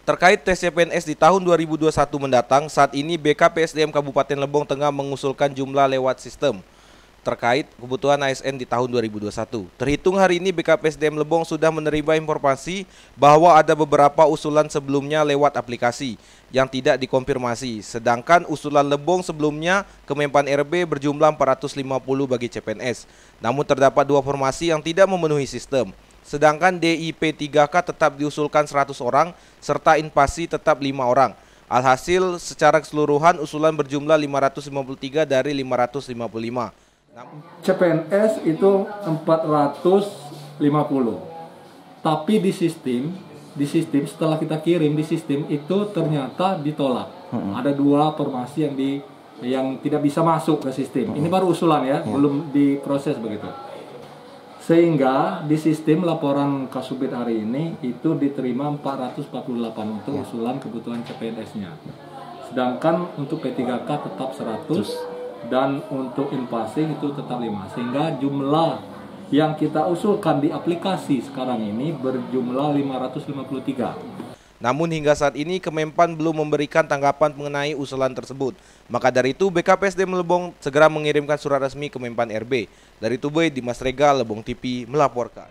Terkait tes CPNS di tahun 2021 mendatang, saat ini BKPSDM Kabupaten Lebong tengah mengusulkan jumlah lewat sistem terkait kebutuhan ASN di tahun 2021. Terhitung hari ini BKPSDM Lebong sudah menerima informasi bahwa ada beberapa usulan sebelumnya lewat aplikasi yang tidak dikonfirmasi. Sedangkan usulan Lebong sebelumnya Kemenpan RB berjumlah 450 bagi CPNS. Namun terdapat dua formasi yang tidak memenuhi sistem. Sedangkan DIP 3K tetap diusulkan 100 orang serta Inpasi tetap 5 orang. Alhasil secara keseluruhan usulan berjumlah 553 dari 555. CPNS itu 450. Tapi di sistem setelah kita kirim di sistem itu ternyata ditolak. Ada dua formasi yang tidak bisa masuk ke sistem. Ini baru usulan ya, belum diproses begitu. Sehingga di sistem laporan Kasubit hari ini itu diterima 448 untuk usulan kebutuhan CPNS-nya. Sedangkan untuk P3K tetap 100 dan untuk Inpasi itu tetap 5. Sehingga jumlah yang kita usulkan di aplikasi sekarang ini berjumlah 553. Namun hingga saat ini Kemenpan belum memberikan tanggapan mengenai usulan tersebut. Maka dari itu BKPSDM Lebong segera mengirimkan surat resmi Kemenpan RB. Dari Tubei, Dimas Rega, Lebong TV melaporkan.